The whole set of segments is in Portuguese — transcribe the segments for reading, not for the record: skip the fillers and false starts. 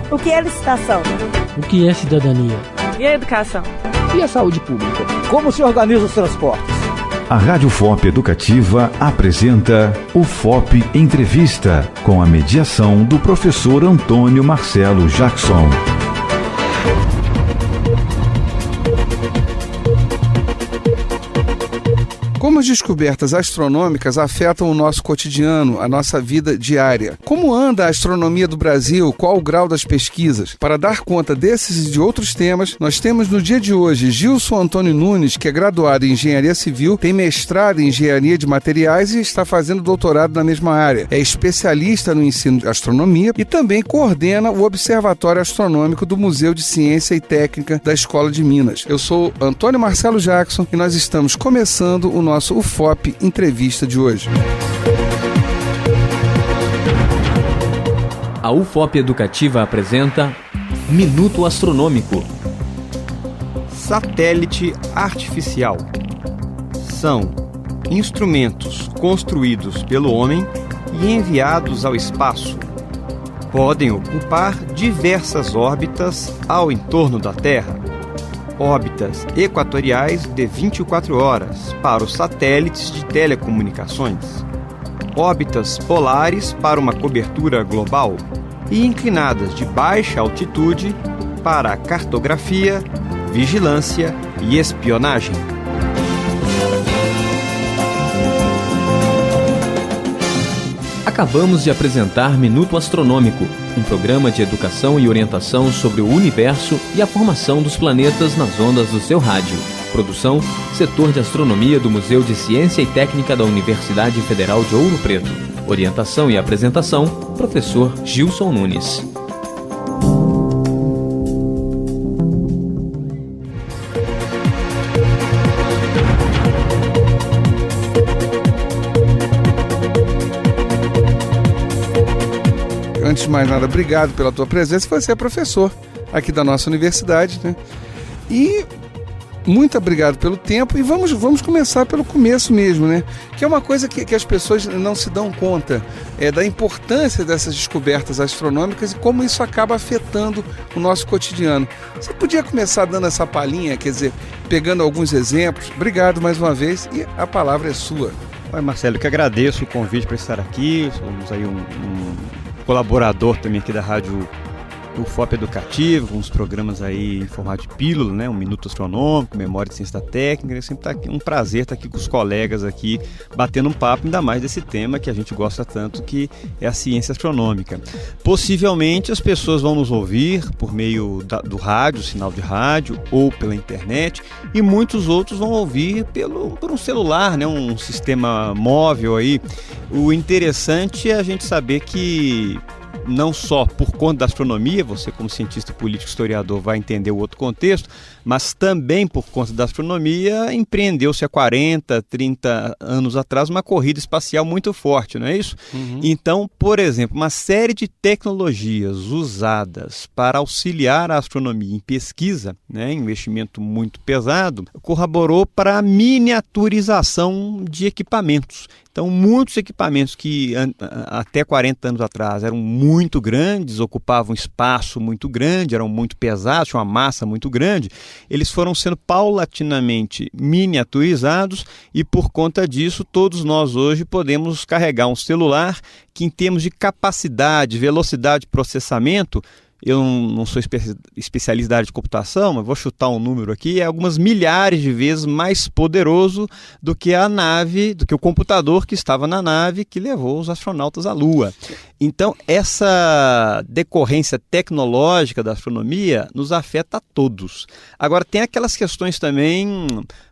O que é licitação? O que é cidadania? E a educação? E a saúde pública? Como se organiza os transportes? A Rádio FOP Educativa apresenta o FOP Entrevista, com a mediação do professor Antônio Marcelo Jackson. Como as descobertas astronômicas afetam o nosso cotidiano, a nossa vida diária? Como anda a astronomia do Brasil? Qual o grau das pesquisas? Para dar conta desses e de outros temas, nós temos no dia de hoje Gilson Antônio Nunes, que é graduado em Engenharia Civil, tem mestrado em Engenharia de Materiais e está fazendo doutorado na mesma área. É especialista no ensino de astronomia e também coordena o Observatório Astronômico do Museu de Ciência e Técnica da Escola de Minas. Eu sou Antônio Marcelo Jackson e nós estamos começando o nosso UFOP Entrevista de hoje. A UFOP Educativa apresenta Minuto Astronômico. Satélite artificial. São instrumentos construídos pelo homem e enviados ao espaço. Podem ocupar diversas órbitas ao entorno da Terra. Órbitas equatoriais de 24 horas para os satélites de telecomunicações, órbitas polares para uma cobertura global e inclinadas de baixa altitude para a cartografia, vigilância e espionagem. Acabamos de apresentar Minuto Astronômico, um programa de educação e orientação sobre o universo e a formação dos planetas nas ondas do seu rádio. Produção, Setor de Astronomia do Museu de Ciência e Técnica da Universidade Federal de Ouro Preto. Orientação e apresentação, professor Gilson Nunes. Antes de mais nada, obrigado pela tua presença. Você é professor aqui da nossa universidade, né? E muito obrigado pelo tempo. E vamos começar pelo começo mesmo, né? Que é uma coisa que as pessoas não se dão conta da importância dessas descobertas astronômicas e como isso acaba afetando o nosso cotidiano. Você podia começar dando essa palhinha, quer dizer, pegando alguns exemplos. Obrigado mais uma vez e a palavra é sua. Oi, Marcelo, eu que agradeço o convite para estar aqui. Somos aí um colaborador também aqui da Rádio UFOP Educativa, com uns programas aí em formato de pílula, né? Um Minuto Astronômico, Memória de Ciência Técnica. Sempre tá aqui, um prazer estar aqui com os colegas aqui, batendo um papo, ainda mais desse tema que a gente gosta tanto, que é a ciência astronômica. Possivelmente as pessoas vão nos ouvir por meio do rádio, sinal de rádio, ou pela internet, e muitos outros vão ouvir por um celular, né? Um sistema móvel aí. O interessante é a gente saber que não só por conta da astronomia, você como cientista político historiador vai entender o outro contexto, mas também por conta da astronomia empreendeu-se há 40, 30 anos atrás uma corrida espacial muito forte, não é isso? Uhum. Então, por exemplo, uma série de tecnologias usadas para auxiliar a astronomia em pesquisa, né, investimento muito pesado, corroborou para a miniaturização de equipamentos. Então, muitos equipamentos que até 40 anos atrás eram muito grandes, ocupavam espaço muito grande, eram muito pesados, tinham uma massa muito grande, eles foram sendo paulatinamente miniaturizados e, por conta disso, todos nós hoje podemos carregar um celular que, em termos de capacidade, velocidade de processamento, eu não sou especialista da área de computação, mas vou chutar um número aqui, é algumas milhares de vezes mais poderoso do que a nave, do que o computador que estava na nave que levou os astronautas à Lua. Então, essa decorrência tecnológica da astronomia nos afeta a todos. Agora, tem aquelas questões também,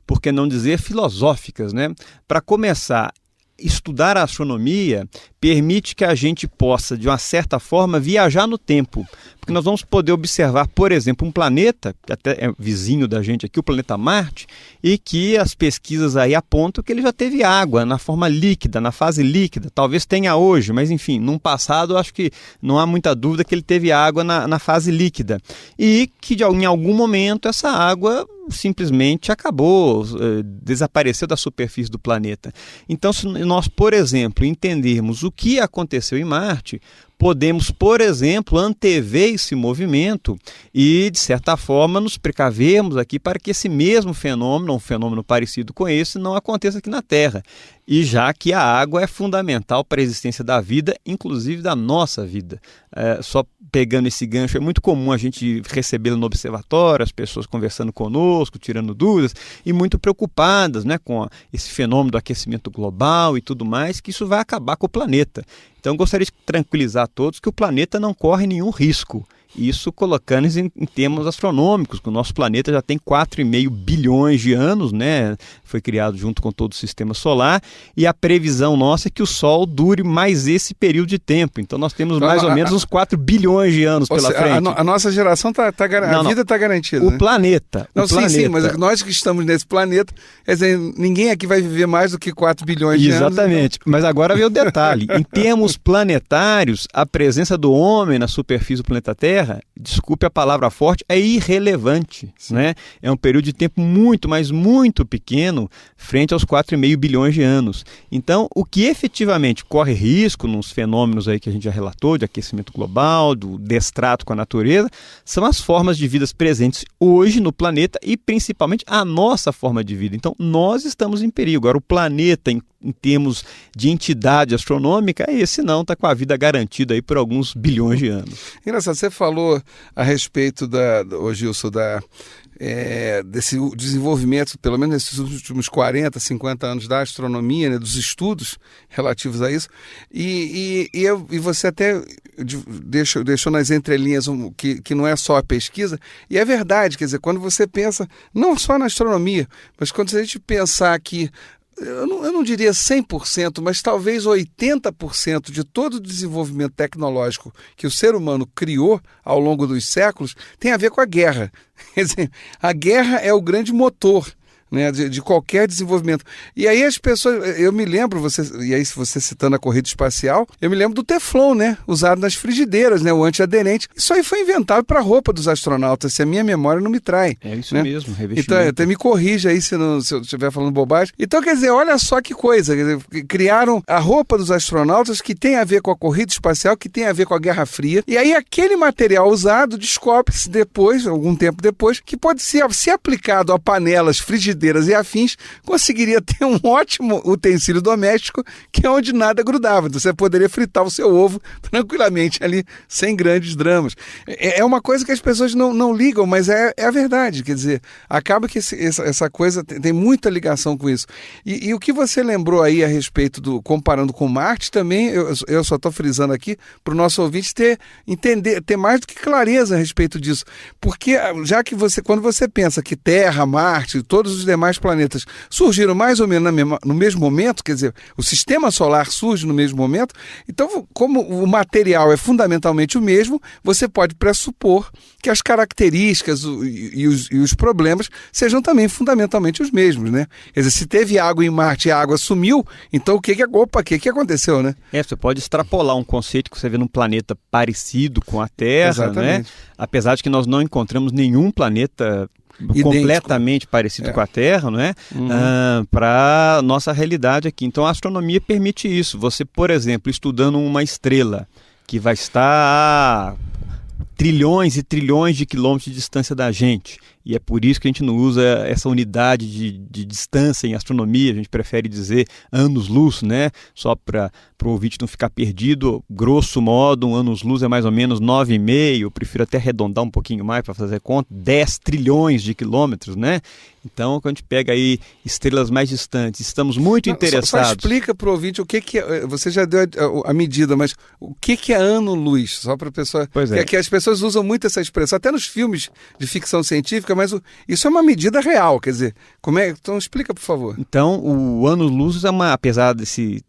por que não dizer, filosóficas, né? Para começar, estudar a astronomia permite que a gente possa, de uma certa forma, viajar no tempo. Porque nós vamos poder observar, por exemplo, um planeta, que até é vizinho da gente aqui, o planeta Marte, e que as pesquisas aí apontam que ele já teve água na forma líquida, na fase líquida. Talvez tenha hoje, mas enfim, num passado eu acho que não há muita dúvida que ele teve água na fase líquida. E que em algum momento essa água simplesmente acabou, desapareceu da superfície do planeta. Então, se nós, por exemplo, entendermos o que aconteceu em Marte, podemos, por exemplo, antever esse movimento e, de certa forma, nos precavermos aqui para que esse mesmo fenômeno, um fenômeno parecido com esse, não aconteça aqui na Terra. E já que a água é fundamental para a existência da vida, inclusive da nossa vida. Só pegando esse gancho, é muito comum a gente recebê-lo no observatório, as pessoas conversando conosco, tirando dúvidas, e muito preocupadas, né, com esse fenômeno do aquecimento global e tudo mais, que isso vai acabar com o planeta. Então eu gostaria de tranquilizar a todos que o planeta não corre nenhum risco. Isso colocando em termos astronômicos, que o nosso planeta já tem 4,5 bilhões de anos, né? Foi criado junto com todo o sistema solar, e a previsão nossa é que o Sol dure mais esse período de tempo. Então nós temos mais ou menos uns 4 bilhões de anos pela frente. A nossa geração a vida está garantida. O né? planeta. Não, sim, mas nós que estamos nesse planeta, quer dizer, ninguém aqui vai viver mais do que 4 bilhões de anos. Exatamente. Mas agora vem o detalhe. Em termos planetários, a presença do homem na superfície do planeta Terra, desculpe a palavra forte, é irrelevante, né? É um período de tempo muito, mas muito pequeno frente aos 4,5 bilhões de anos. Então, o que efetivamente corre risco nos fenômenos aí que a gente já relatou, de aquecimento global, do destrato com a natureza, são as formas de vida presentes hoje no planeta e principalmente a nossa forma de vida. Então, nós estamos em perigo. Agora, o planeta, em termos de entidade astronômica, esse não está com a vida garantida aí por alguns bilhões de anos. Engraçado, você falou a respeito Gilson, desse desenvolvimento, pelo menos nesses últimos 40, 50 anos da astronomia, né, dos estudos relativos a isso, e você até deixou nas entrelinhas que não é só a pesquisa, e é verdade, quer dizer, quando você pensa, não só na astronomia, mas quando a gente pensar que eu não diria 100%, mas talvez 80% de todo o desenvolvimento tecnológico que o ser humano criou ao longo dos séculos tem a ver com a guerra. Quer dizer, a guerra é o grande motor, né, de qualquer desenvolvimento. E aí as pessoas, eu me lembro, e aí se você citando a corrida espacial, eu me lembro do Teflon, né, usado nas frigideiras, né, o antiaderente. Isso aí foi inventado para a roupa dos astronautas, se a minha memória não me trai. É isso, né? mesmo, revestimento. Então, até me corrija aí se eu estiver falando bobagem. Então, quer dizer, olha só que coisa, quer dizer, criaram a roupa dos astronautas que tem a ver com a corrida espacial, que tem a ver com a Guerra Fria, e aí aquele material usado descobre-se depois, algum tempo depois, que pode ser, se aplicado a panelas, frigideiras e afins, conseguiria ter um ótimo utensílio doméstico, que é onde nada grudava. Então, você poderia fritar o seu ovo tranquilamente ali, sem grandes dramas. É uma coisa que as pessoas não ligam, mas é a verdade. Quer dizer, acaba que essa coisa tem muita ligação com isso. E o que você lembrou aí a respeito comparando com Marte, também, eu só estou frisando aqui, para o nosso ouvinte ter mais do que clareza a respeito disso. Porque, já que quando você pensa que Terra, Marte, todos os demais planetas surgiram mais ou menos no mesmo momento, quer dizer, o sistema solar surge no mesmo momento, então, como o material é fundamentalmente o mesmo, você pode pressupor que as características e os problemas sejam também fundamentalmente os mesmos, né? Quer dizer, se teve água em Marte e a água sumiu, então o que aconteceu, né? Você pode extrapolar um conceito que você vê num planeta parecido com a Terra, exatamente, né? Apesar de que nós não encontramos nenhum planeta completamente parecido com a Terra, não é? Uhum. Para nossa realidade aqui. Então a astronomia permite isso. Você, por exemplo, estudando uma estrela que vai estar a trilhões e trilhões de quilômetros de distância da gente, e é por isso que a gente não usa essa unidade de distância em astronomia, a gente prefere dizer anos-luz, né? Só para o ouvinte não ficar perdido, grosso modo, um anos-luz é mais ou menos 9,5, eu prefiro até arredondar um pouquinho mais para fazer conta, 10 trilhões de quilômetros, né? Então, quando a gente pega aí estrelas mais distantes, estamos muito interessados... Só explica para o ouvinte o que é... Você já deu a medida, mas o que é ano-luz? Só para a pessoa... Pois é. Que as pessoas usam muito essa expressão, até nos filmes de ficção científica, mas isso é uma medida real, quer dizer... Então, explica, por favor. Então, o ano-luz é apesar desse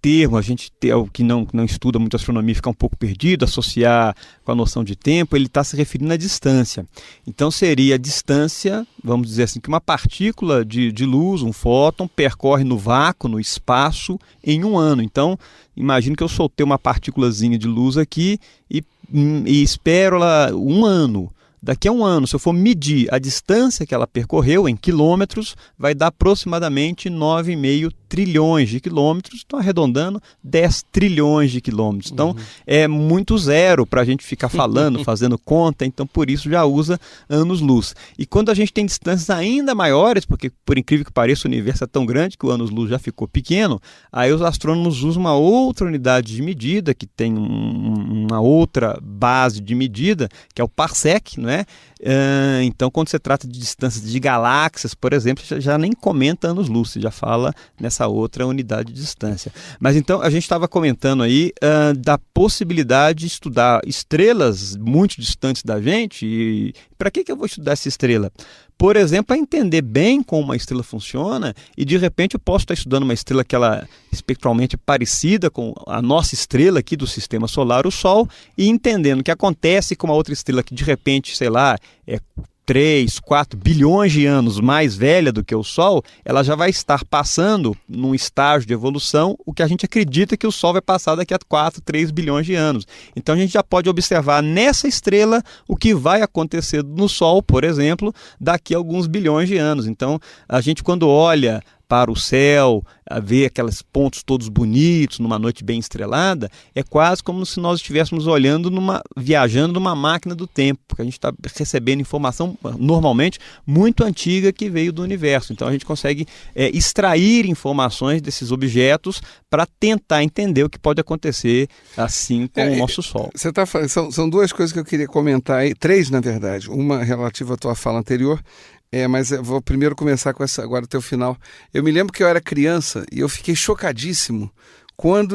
termo, a gente o que não estuda muito astronomia fica um pouco perdido, associar com a noção de tempo, ele está se referindo à distância. Então seria a distância, vamos dizer assim, que uma partícula de luz, um fóton, percorre no vácuo, no espaço, em um ano. Então, imagine que eu soltei uma partículazinha de luz aqui e espero ela um ano. daqui a um ano, se eu for medir a distância que ela percorreu em quilômetros, vai dar aproximadamente 9,5 trilhões de quilômetros, estou arredondando, 10 trilhões de quilômetros. Então, é muito zero para a gente ficar falando, fazendo conta, então por isso já usa anos-luz. E quando a gente tem distâncias ainda maiores, porque por incrível que pareça o universo é tão grande que o anos-luz já ficou pequeno, aí os astrônomos usam uma outra unidade de medida, que tem uma outra base de medida, que é o parsec, não é? Então, quando você trata de distâncias de galáxias, por exemplo, já nem comenta anos-luz, você já fala nessa outra unidade de distância. Mas então, a gente estava comentando aí da possibilidade de estudar estrelas muito distantes da gente. E para que eu vou estudar essa estrela? Por exemplo, para entender bem como uma estrela funciona, e de repente eu posso estar estudando uma estrela que ela é espectralmente parecida com a nossa estrela aqui do Sistema Solar, o Sol, e entendendo o que acontece com uma outra estrela que de repente, sei lá, é 3, 4 bilhões de anos mais velha do que o Sol, ela já vai estar passando num estágio de evolução o que a gente acredita que o Sol vai passar daqui a 4, 3 bilhões de anos. Então a gente já pode observar nessa estrela o que vai acontecer no Sol, por exemplo, daqui a alguns bilhões de anos. Então a gente, quando olha para o céu, a ver aqueles pontos todos bonitos, numa noite bem estrelada, é quase como se nós estivéssemos viajando numa máquina do tempo, porque a gente está recebendo informação, normalmente, muito antiga que veio do universo. Então a gente consegue extrair informações desses objetos para tentar entender o que pode acontecer assim com o nosso Sol. Você tá, são duas coisas que eu queria comentar aí, 3 na verdade, uma relativa à tua fala anterior. Mas eu vou primeiro começar com essa, agora até o final. Eu me lembro que eu era criança e eu fiquei chocadíssimo quando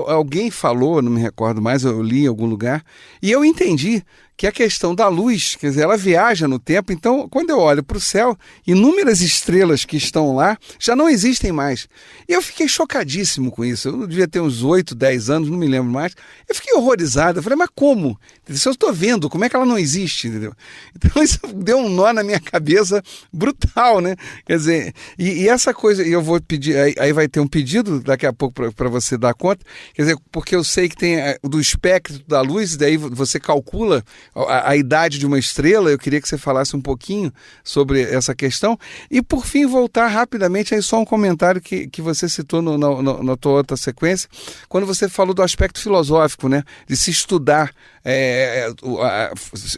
alguém falou, não me recordo mais, eu li em algum lugar, e eu entendi que a questão da luz, quer dizer, ela viaja no tempo. Então, quando eu olho para o céu, inúmeras estrelas que estão lá já não existem mais. E eu fiquei chocadíssimo com isso. Eu devia ter uns 8, 10 anos, não me lembro mais. Eu fiquei horrorizado. Eu falei, mas como? Se eu estou vendo, como é que ela não existe? Entendeu? Então, isso deu um nó na minha cabeça brutal, né? Quer dizer, e essa coisa, e eu vou pedir, aí vai ter um pedido daqui a pouco para você dar conta, quer dizer, porque eu sei que tem do espectro da luz, daí você calcula a idade de uma estrela. Eu queria que você falasse um pouquinho sobre essa questão. E, por fim, voltar rapidamente, aí só um comentário que você citou na tua outra sequência, quando você falou do aspecto filosófico, né? De se estudar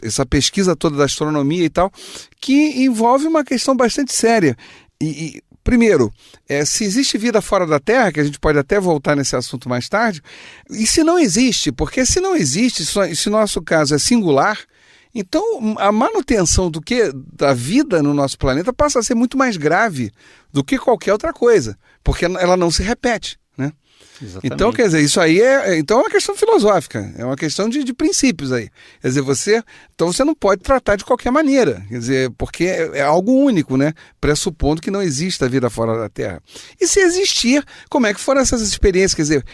essa pesquisa toda da astronomia e tal, que envolve uma questão bastante séria. Primeiro, se existe vida fora da Terra, que a gente pode até voltar nesse assunto mais tarde, e se não existe, porque se não existe, se nosso caso é singular, então a manutenção da vida no nosso planeta passa a ser muito mais grave do que qualquer outra coisa, porque ela não se repete, né? Exatamente. Então, quer dizer, isso aí é uma questão filosófica, é uma questão de princípios aí. Quer dizer, então você não pode tratar de qualquer maneira, quer dizer, porque é algo único, né? Pressupondo que não exista vida fora da Terra. E se existir, como é que foram essas experiências? Quer dizer,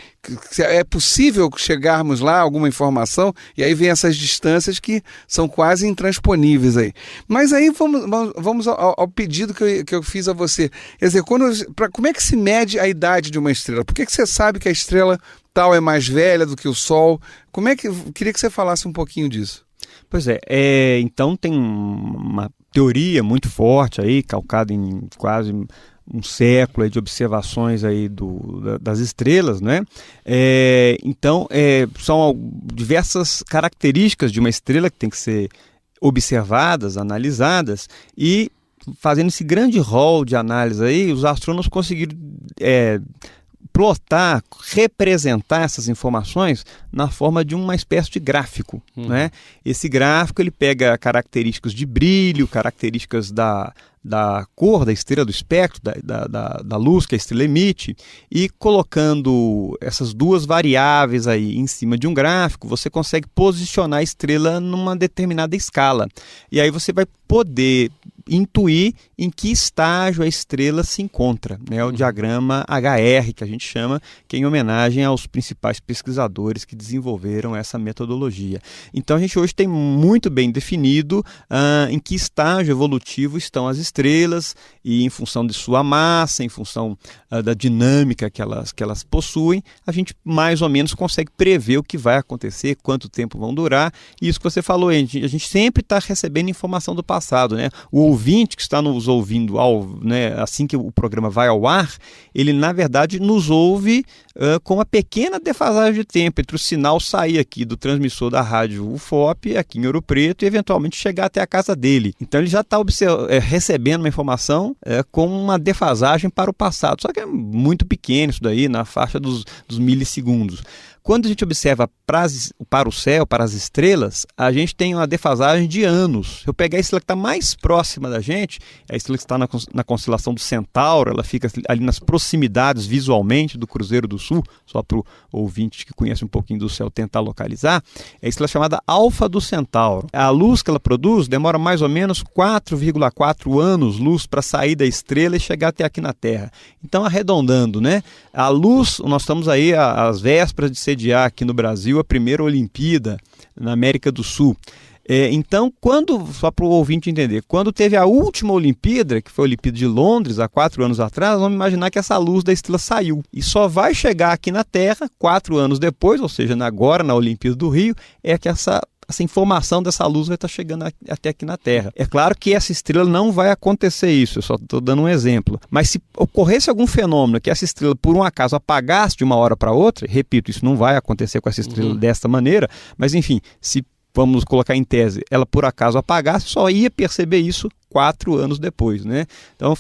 é possível chegarmos lá, alguma informação, e aí vem essas distâncias que são quase intransponíveis aí. Mas aí vamos ao pedido que eu fiz a você. Quer dizer, como é que se mede a idade de uma estrela? Por que você sabe que a estrela tal é mais velha do que o Sol? Queria que você falasse um pouquinho disso. Pois então tem uma teoria muito forte aí, calcada em quase um século aí de observações aí das estrelas, né? Então, são diversas características de uma estrela que tem que ser observadas, analisadas, e fazendo esse grande rol de análise aí, os astrônomos conseguiram plotar, representar essas informações na forma de uma espécie de gráfico, né? Esse gráfico ele pega características de brilho, características da cor da estrela, do espectro, da luz que a estrela emite, e colocando essas duas variáveis aí em cima de um gráfico, você consegue posicionar a estrela numa determinada escala. E aí você vai poder intuir em que estágio a estrela se encontra, né? O diagrama HR, que a gente chama, que é em homenagem aos principais pesquisadores que desenvolveram essa metodologia. Então a gente hoje tem muito bem definido em que estágio evolutivo estão as estrelas. estrelas e em função de sua massa, em função da dinâmica que elas possuem, a gente mais ou menos consegue prever o que vai acontecer, quanto tempo vão durar. E isso que você falou, a gente sempre está recebendo informação do passado, né? O ouvinte que está nos ouvindo né, assim que o programa vai ao ar, ele na verdade nos ouve com uma pequena defasagem de tempo entre o sinal sair aqui do transmissor da rádio UFOP, aqui em Ouro Preto, e eventualmente chegar até a casa dele. Então ele já está recebendo uma informação com uma defasagem para o passado. Só que é muito pequeno isso daí, na faixa dos milissegundos. Quando a gente observa para o céu, para as estrelas, a gente tem uma defasagem de anos. Se eu pegar a estrela que está mais próxima da gente, a estrela que está na constelação do Centauro, ela fica ali nas proximidades visualmente do Cruzeiro do Sul, só para o ouvinte que conhece um pouquinho do céu tentar localizar, é a estrela chamada Alfa do Centauro. A luz que ela produz demora mais ou menos 4,4 anos-luz para sair da estrela e chegar até aqui na Terra. Então, arredondando, né? A luz, nós estamos aí às vésperas de sediar aqui no Brasil a primeira Olimpíada na América do Sul. Então, só para o ouvinte entender, quando teve a última Olimpíada, que foi a Olimpíada de Londres, há 4 anos atrás, vamos imaginar que essa luz da estrela saiu. E só vai chegar aqui na Terra 4 anos depois, ou seja, agora na Olimpíada do Rio, é que essa informação dessa luz vai estar chegando até aqui na Terra. É claro que essa estrela não vai acontecer isso, eu só estou dando um exemplo. Mas se ocorresse algum fenômeno que essa estrela, por um acaso, apagasse de uma hora para outra, repito, isso não vai acontecer com essa estrela desta maneira, mas enfim, se vamos colocar em tese, ela por acaso apagasse, só ia perceber isso 4 anos depois, né? Então,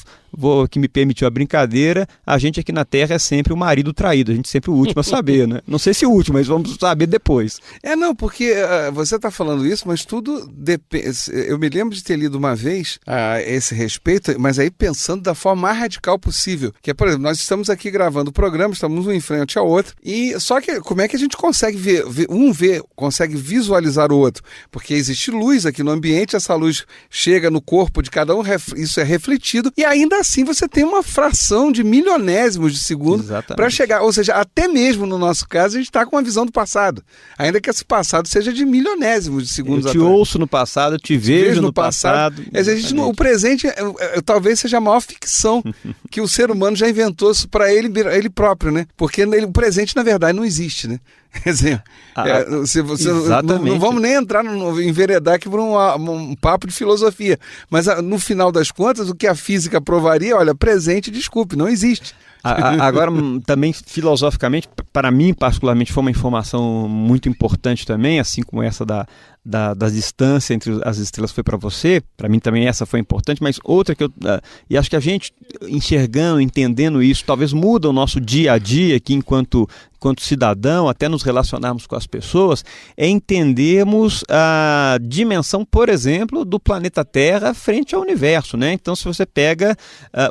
que me permitiu a brincadeira, a gente aqui na Terra é sempre o marido traído, a gente é sempre o último a saber, né? Não sei se o último, mas vamos saber depois. Não, porque você está falando isso, mas tudo depende. Eu me lembro de ter lido uma vez a esse respeito, mas aí pensando da forma mais radical possível, que é, por exemplo, nós estamos aqui gravando o programa, estamos um em frente ao outro, e só que como é que a gente consegue consegue visualizar o outro? Porque existe luz aqui no ambiente, essa luz chega no corpo de cada um, isso é refletido, e ainda assim você tem uma fração de milionésimos de segundo para chegar, ou seja, até mesmo no nosso caso a gente está com uma visão do passado, ainda que esse passado seja de milionésimos de segundos. Eu te ouço no passado, eu te vejo no passado. O presente talvez seja a maior ficção que o ser humano já inventou para ele próprio, né? Porque o presente na verdade não existe, né? Quer dizer, não vamos nem entrar enveredar aqui por um papo de filosofia, mas no final das contas o que a física provaria, olha, presente, desculpe, não existe. Agora, também filosoficamente, para mim particularmente foi uma informação muito importante também, assim como essa da distância entre as estrelas foi para você, para mim também essa foi importante, mas outra que e acho que a gente enxergando, entendendo isso, talvez muda o nosso dia a dia aqui enquanto cidadão, até nos relacionarmos com as pessoas, é entendermos a dimensão, por exemplo, do planeta Terra frente ao universo, né? Então, se você pega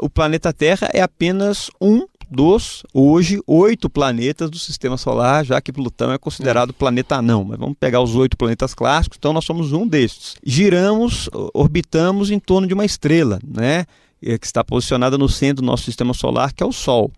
o planeta Terra, é apenas um dos, hoje, 8 planetas do Sistema Solar, já que Plutão é considerado planeta anão. Mas vamos pegar os 8 planetas clássicos, então nós somos um destes. Orbitamos em torno de uma estrela, né? Que está posicionada no centro do nosso Sistema Solar, que é o Sol,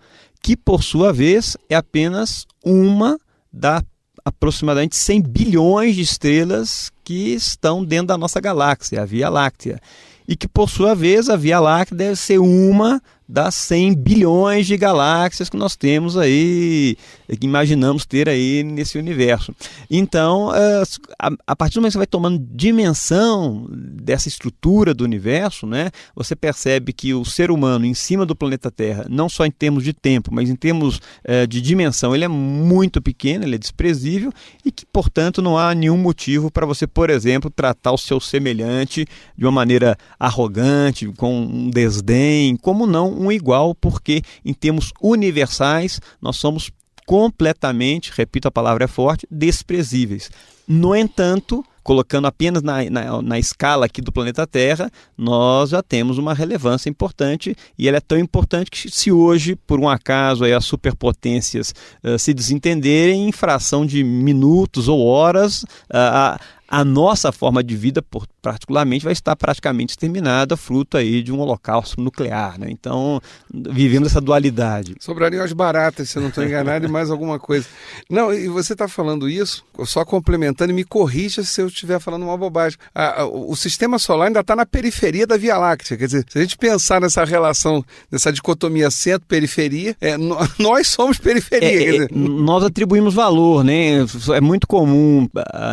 que por sua vez é apenas uma da aproximadamente 100 bilhões de estrelas que estão dentro da nossa galáxia, a Via Láctea. E que por sua vez a Via Láctea deve ser uma das 100 bilhões de galáxias que nós temos aí, que imaginamos ter aí nesse universo. Então, a partir do momento que você vai tomando dimensão dessa estrutura do universo, né, você percebe que o ser humano em cima do planeta Terra, não só em termos de tempo, mas em termos de dimensão, ele é muito pequeno, ele é desprezível e que, portanto, não há nenhum motivo para você, por exemplo, tratar o seu semelhante de uma maneira arrogante, com um desdém, como não um igual, porque em termos universais nós somos completamente, repito, a palavra é forte, desprezíveis. No entanto, colocando apenas na escala aqui do planeta Terra, nós já temos uma relevância importante, e ela é tão importante que se hoje, por um acaso, aí as superpotências se desentenderem, em fração de minutos ou horas, a nossa forma de vida, particularmente, vai estar praticamente exterminada, fruto aí de um holocausto nuclear, né? Então, vivemos essa dualidade. Sobrariam as baratas, se eu não estou enganado, e mais alguma coisa. Não, e você está falando isso, só complementando, e me corrija se eu estiver falando uma bobagem. O sistema solar ainda está na periferia da Via Láctea, quer dizer, se a gente pensar nessa relação, nessa dicotomia centro-periferia, nós somos periferia. Quer dizer. Nós atribuímos valor, né? É muito comum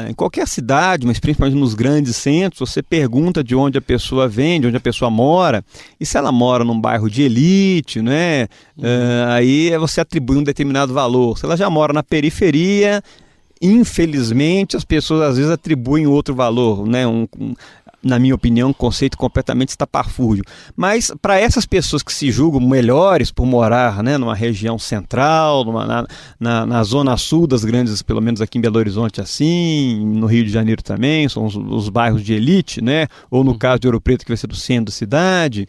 em qualquer cidade, mas principalmente nos grandes centros, você pergunta de onde a pessoa vem, de onde a pessoa mora, e se ela mora num bairro de elite, né? Aí você atribui um determinado valor. Se ela já mora na periferia, infelizmente as pessoas às vezes atribuem outro valor, né? Na minha opinião, um conceito completamente estapafúrdio. Mas para essas pessoas que se julgam melhores por morar, né, numa região central, na zona sul das grandes, pelo menos aqui em Belo Horizonte assim, no Rio de Janeiro também, são os bairros de elite, né, ou no caso de Ouro Preto, que vai ser do centro da cidade,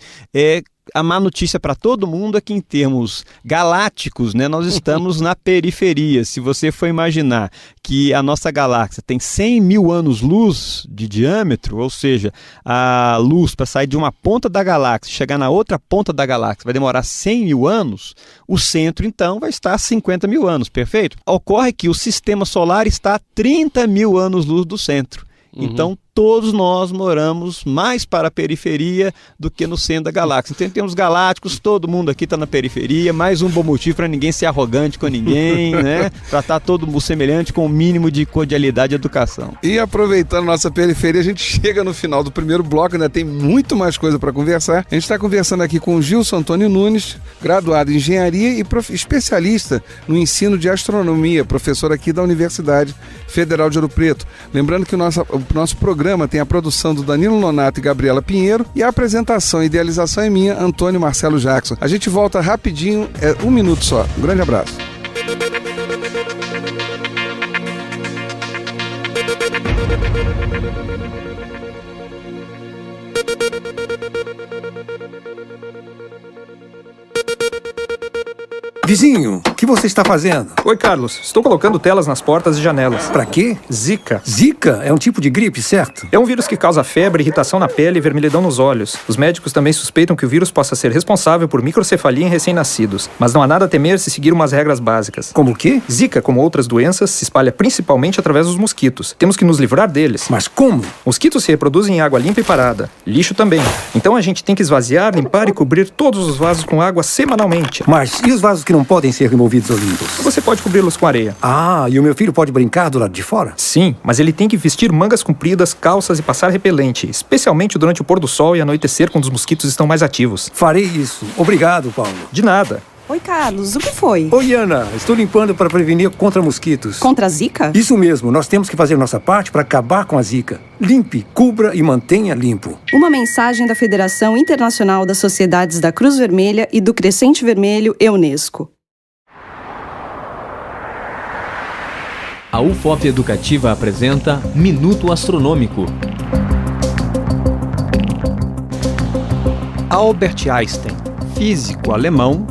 a má notícia para todo mundo é que, em termos galácticos, né, nós estamos na periferia. Se você for imaginar que a nossa galáxia tem 100 mil anos-luz de diâmetro, ou seja, a luz para sair de uma ponta da galáxia e chegar na outra ponta da galáxia vai demorar 100 mil anos, o centro, então, vai estar a 50 mil anos, perfeito? Ocorre que o sistema solar está a 30 mil anos-luz do centro. Então, todos nós moramos mais para a periferia do que no centro da galáxia. Então, em termos galácticos, todo mundo aqui está na periferia, mais um bom motivo para ninguém ser arrogante com ninguém, né? Tratar todo mundo semelhante com o mínimo de cordialidade e educação. E aproveitando nossa periferia, a gente chega no final do primeiro bloco, ainda tem muito mais coisa para conversar. A gente está conversando aqui com o Gilson Antônio Nunes, graduado em engenharia e especialista no ensino de astronomia, professor aqui da Universidade Federal de Ouro Preto. Lembrando que o nosso programa tem a produção do Danilo Nonato e Gabriela Pinheiro e a apresentação e idealização é minha, Antônio Marcelo Jackson. A gente volta rapidinho, 1 minuto só. Um grande abraço. Vizinho, o que você está fazendo? Oi, Carlos. Estou colocando telas nas portas e janelas. Pra quê? Zika. Zika é um tipo de gripe, certo? É um vírus que causa febre, irritação na pele e vermelhidão nos olhos. Os médicos também suspeitam que o vírus possa ser responsável por microcefalia em recém-nascidos. Mas não há nada a temer se seguir umas regras básicas. Como o quê? Zika, como outras doenças, se espalha principalmente através dos mosquitos. Temos que nos livrar deles. Mas como? Mosquitos se reproduzem em água limpa e parada. Lixo também. Então a gente tem que esvaziar, limpar e cobrir todos os vasos com água semanalmente. Mas e os vasos que não podem ser removidos ou limpos? Você pode cobri-los com areia. Ah, e o meu filho pode brincar do lado de fora? Sim, mas ele tem que vestir mangas compridas, calças e passar repelente, especialmente durante o pôr do sol e anoitecer, quando os mosquitos estão mais ativos. Farei isso. Obrigado, Paulo. De nada. Oi, Carlos, o que foi? Oi, Ana. Estou limpando para prevenir contra mosquitos. Contra a Zika? Isso mesmo. Nós temos que fazer nossa parte para acabar com a Zika. Limpe, cubra e mantenha limpo. Uma mensagem da Federação Internacional das Sociedades da Cruz Vermelha e do Crescente Vermelho e Unesco. A UFOP Educativa apresenta Minuto Astronômico. Albert Einstein, físico alemão,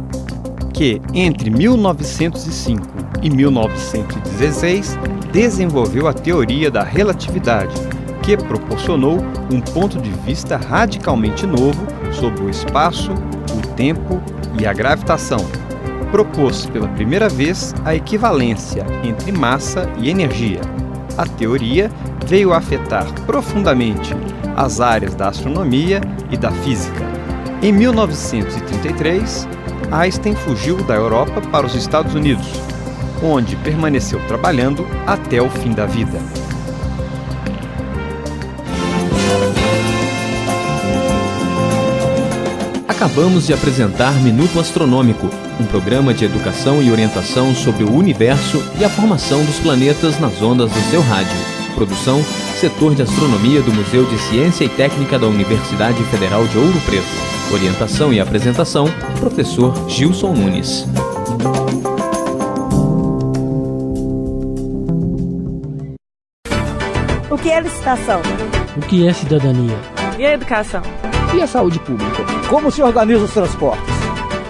que entre 1905 e 1916 desenvolveu a teoria da relatividade, que proporcionou um ponto de vista radicalmente novo sobre o espaço, o tempo e a gravitação. Propôs pela primeira vez a equivalência entre massa e energia. A teoria veio a afetar profundamente as áreas da astronomia e da física. Em 1933, Einstein fugiu da Europa para os Estados Unidos, onde permaneceu trabalhando até o fim da vida. Acabamos de apresentar Minuto Astronômico, um programa de educação e orientação sobre o universo e a formação dos planetas nas ondas do seu rádio. Produção, Setor de Astronomia do Museu de Ciência e Técnica da Universidade Federal de Ouro Preto. Orientação e apresentação, professor Gilson Nunes. O que é licitação? O que é cidadania? E a educação? E a saúde pública? Como se organiza os transportes?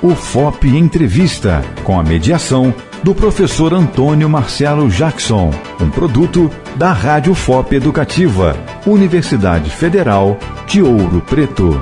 O FOP Entrevista, com a mediação do professor Antônio Marcelo Jackson, um produto da Rádio FOP Educativa, Universidade Federal de Ouro Preto.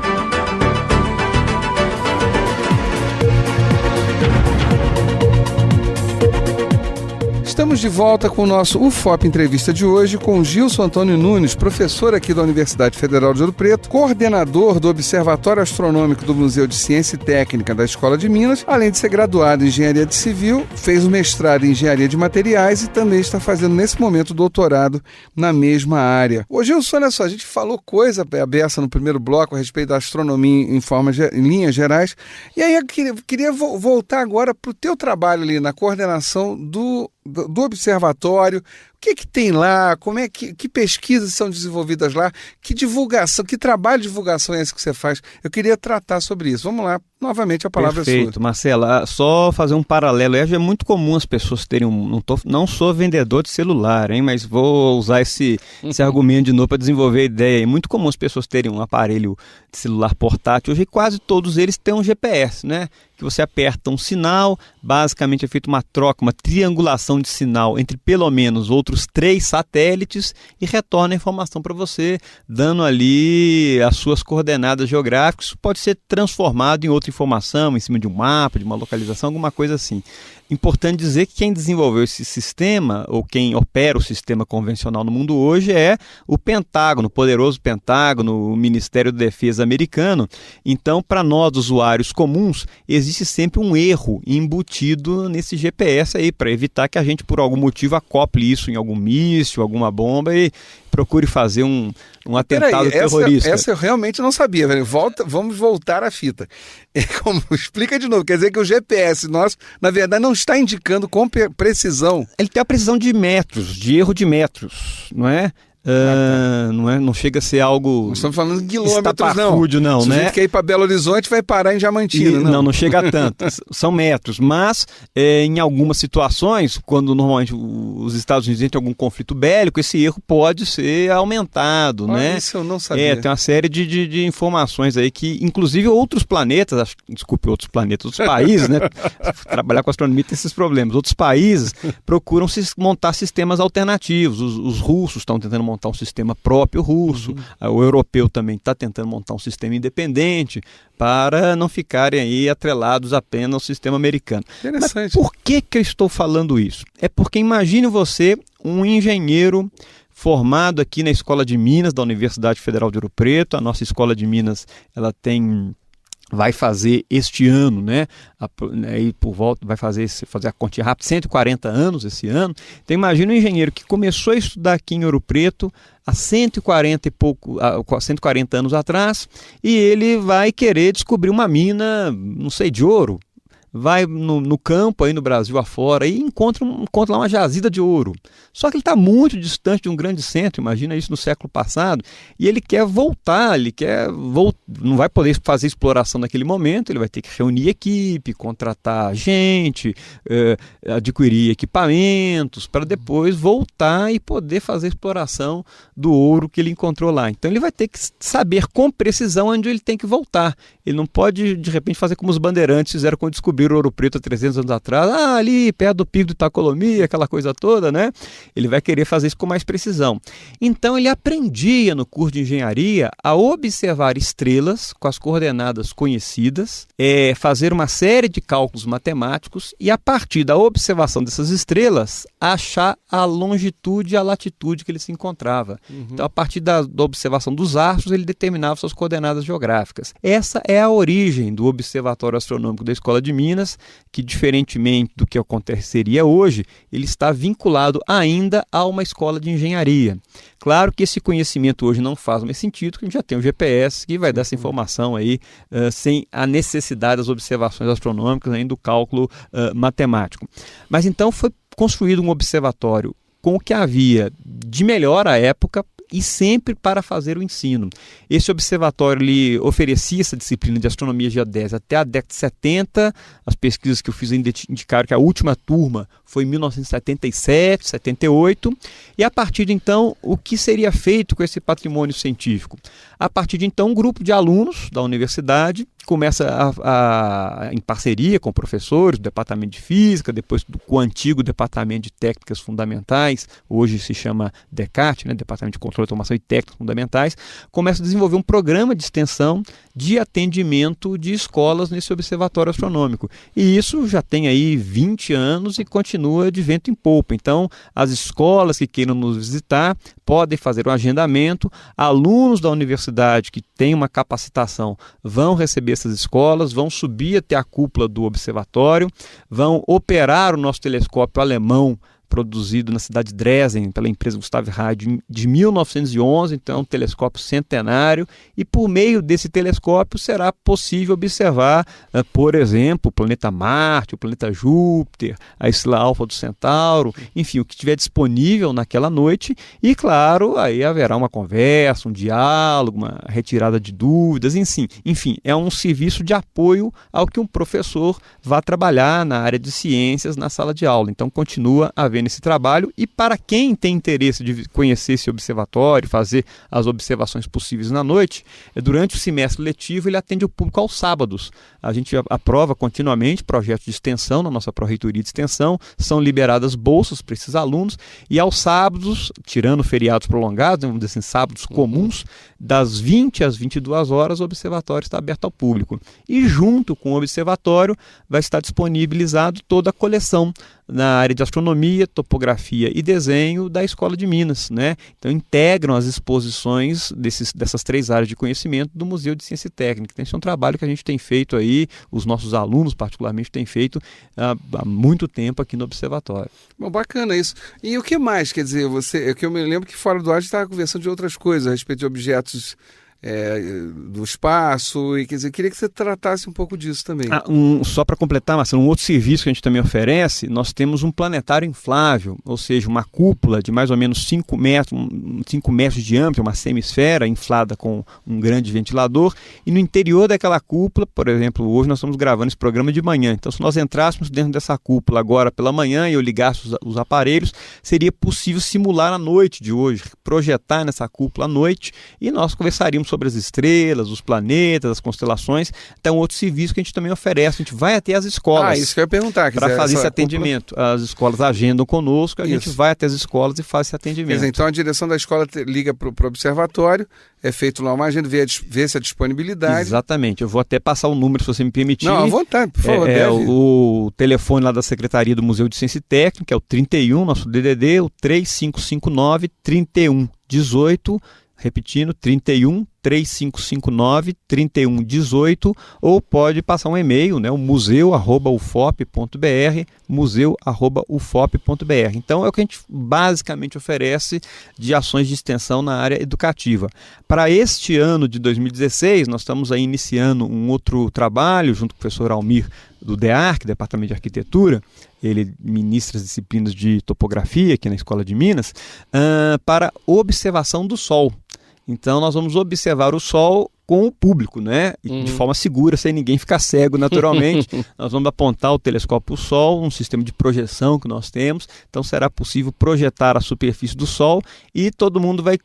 Estamos de volta com o nosso UFOP Entrevista de hoje com Gilson Antônio Nunes, professor aqui da Universidade Federal de Ouro Preto, coordenador do Observatório Astronômico do Museu de Ciência e Técnica da Escola de Minas, além de ser graduado em Engenharia de Civil, fez o mestrado em Engenharia de Materiais e também está fazendo nesse momento doutorado na mesma área. Ô Gilson, olha só, a gente falou coisa beça no primeiro bloco a respeito da astronomia em linhas gerais, e aí eu queria voltar agora para o teu trabalho ali na coordenação do observatório. O que tem lá? Como é que pesquisas são desenvolvidas lá? Que divulgação, que trabalho de divulgação é esse que você faz? Eu queria tratar sobre isso. Vamos lá, novamente a palavra é sua. Perfeito, Marcela, só fazer um paralelo. É muito comum as pessoas terem não sou vendedor de celular, hein, mas vou usar esse argumento de novo para desenvolver a ideia. É muito comum as pessoas terem um aparelho de celular portátil. Hoje quase todos eles têm um GPS, né? Que você aperta um sinal, basicamente é feita uma troca, uma triangulação de sinal entre pelo menos outros 3 satélites e retorna a informação para você, dando ali as suas coordenadas geográficas. Isso pode ser transformado em outra informação, em cima de um mapa, de uma localização, alguma coisa assim. Importante dizer que quem desenvolveu esse sistema, ou quem opera o sistema convencional no mundo hoje, é o Pentágono, o poderoso Pentágono, o Ministério da Defesa americano. Então, para nós, usuários comuns, existe sempre um erro embutido nesse GPS aí, para evitar que a gente, por algum motivo, acople isso em algum míssil, alguma bomba e procure fazer um atentado terrorista. Essa eu realmente não sabia, velho. Vamos voltar à fita. Explica de novo, quer dizer que o GPS nosso, na verdade, não está indicando com precisão. Ele tem a precisão de metros, de erro de metros, não é? Não chega a ser algo. Nós estamos falando de quilômetros, não. Se né? A gente quer ir para Belo Horizonte, vai parar em Diamantina. Não chega a tanto. São metros. Mas, em algumas situações, quando normalmente os Estados Unidos entram em algum conflito bélico, esse erro pode ser aumentado. Né? Isso eu não sabia. Tem uma série de informações aí que, inclusive, outros planetas, outros países, né? Trabalhar com astronomia tem esses problemas. Outros países procuram montar sistemas alternativos. Os russos estão tentando montar um sistema próprio russo, o europeu também está tentando montar um sistema independente para não ficarem aí atrelados apenas ao sistema americano. Interessante. Mas por que eu estou falando isso? É porque imagine você um engenheiro formado aqui na Escola de Minas da Universidade Federal de Ouro Preto. A nossa Escola de Minas, ela vai fazer este ano, né? Aí por volta vai fazer a continha rápida, 140 anos esse ano. Então imagina um engenheiro que começou a estudar aqui em Ouro Preto há 140 anos atrás, e ele vai querer descobrir uma mina, não sei, de ouro. Vai no campo aí no Brasil afora e encontra lá uma jazida de ouro. Só que ele está muito distante de um grande centro, imagina isso no século passado, e ele quer voltar, não vai poder fazer exploração naquele momento, ele vai ter que reunir equipe, contratar gente, adquirir equipamentos, para depois voltar e poder fazer exploração do ouro que ele encontrou lá. Então ele vai ter que saber com precisão onde ele tem que voltar. Ele não pode, de repente, fazer como os bandeirantes fizeram quando descobriram Ouro Preto há 300 anos atrás, ali perto do Pico do Itacolomi, aquela coisa toda, né? Ele vai querer fazer isso com mais precisão. Então ele aprendia no curso de engenharia a observar estrelas com as coordenadas conhecidas, fazer uma série de cálculos matemáticos e, a partir da observação dessas estrelas, achar a longitude e a latitude que ele se encontrava. Então, a partir da observação dos astros, ele determinava suas coordenadas geográficas. Essa é a origem do Observatório Astronômico da Escola de Minas, que, diferentemente do que aconteceria hoje, ele está vinculado ainda a uma escola de engenharia. Claro que esse conhecimento hoje não faz mais sentido, porque a gente já tem o GPS que vai dar essa informação aí, sem a necessidade das observações astronômicas, nem do cálculo matemático. Mas então foi construído um observatório com o que havia de melhor à época e sempre para fazer o ensino. Esse observatório ele oferecia essa disciplina de astronomia geodésica até a década de 70. As pesquisas que eu fiz indicaram que a última turma foi em 1977, 78. E a partir de então, o que seria feito com esse patrimônio científico? A partir de então, um grupo de alunos da universidade começa em parceria com professores do departamento de física, depois com o antigo departamento de técnicas fundamentais, hoje se chama DECAT, né, Departamento de Controle, Automação e Técnicas Fundamentais, começa a desenvolver um programa de extensão de atendimento de escolas nesse observatório astronômico. E isso já tem aí 20 anos e continua de vento em popa. Então, as escolas que queiram nos visitar podem fazer um agendamento, alunos da universidade que têm uma capacitação vão receber essas escolas, vão subir até a cúpula do observatório, vão operar o nosso telescópio alemão produzido na cidade de Dresden pela empresa Gustav Heidt de 1911, então é um telescópio centenário, e por meio desse telescópio será possível observar, por exemplo, o planeta Marte, o planeta Júpiter, a estrela Alfa do Centauro, enfim, o que estiver disponível naquela noite, e claro, aí haverá uma conversa, um diálogo, uma retirada de dúvidas, enfim, é um serviço de apoio ao que um professor vá trabalhar na área de ciências na sala de aula. Então continua havendo esse trabalho, e para quem tem interesse de conhecer esse observatório, fazer as observações possíveis na noite, durante o semestre letivo ele atende o público aos sábados. A gente aprova continuamente projetos de extensão na nossa Pró-Reitoria de Extensão, são liberadas bolsas para esses alunos, e aos sábados, tirando feriados prolongados, vamos dizer assim, sábados comuns, das 20 às 22 horas o observatório está aberto ao público. E junto com o observatório vai estar disponibilizado toda a coleção na área de astronomia, topografia e desenho da Escola de Minas, né? Então integram as exposições dessas 3 áreas de conhecimento do Museu de Ciência e Técnica. Então, esse é um trabalho que a gente tem feito aí, os nossos alunos particularmente têm feito há muito tempo aqui no observatório. Bom, bacana isso. E o que mais? Quer dizer, que eu me lembro que fora do ar a gente estava conversando de outras coisas, a respeito de objetos do espaço, e quer dizer, queria que você tratasse um pouco disso também. Só para completar, Marcelo, um outro serviço que a gente também oferece, nós temos um planetário inflável, ou seja, uma cúpula de mais ou menos 5 metros de diâmetro, uma semisfera inflada com um grande ventilador, e no interior daquela cúpula, por exemplo, hoje nós estamos gravando esse programa de manhã, então se nós entrássemos dentro dessa cúpula agora pela manhã e eu ligasse os aparelhos, seria possível simular a noite de hoje, projetar nessa cúpula à noite, e nós conversaríamos sobre as estrelas, os planetas, as constelações. Então, outro serviço que a gente também oferece, a gente vai até as escolas. Isso que eu ia perguntar. Para fazer esse atendimento. As escolas agendam conosco, a gente vai até as escolas e faz esse atendimento. Quer dizer, então, a direção da escola liga para o observatório, é feito lá uma agenda, vê se a disponibilidade. Exatamente. Eu vou até passar o número, se você me permitir. Não, à vontade, por favor. O telefone lá da Secretaria do Museu de Ciência e Técnica, é o 31, nosso DDD, o 3559-3118, repetindo, 31 3559 3118, ou pode passar um e-mail, né, o museu@ufop.br, museu@ufop.br. Então é o que a gente basicamente oferece de ações de extensão na área educativa. Para este ano de 2016, nós estamos aí iniciando um outro trabalho junto com o professor Almir do DEARC, Departamento de Arquitetura, ele ministra as disciplinas de topografia aqui na Escola de Minas, para observação do Sol. Então nós vamos observar o Sol com o público, né? De forma segura, sem ninguém ficar cego naturalmente. Nós vamos apontar o telescópio para o Sol, um sistema de projeção que nós temos. Então será possível projetar a superfície do Sol e todo mundo vai ter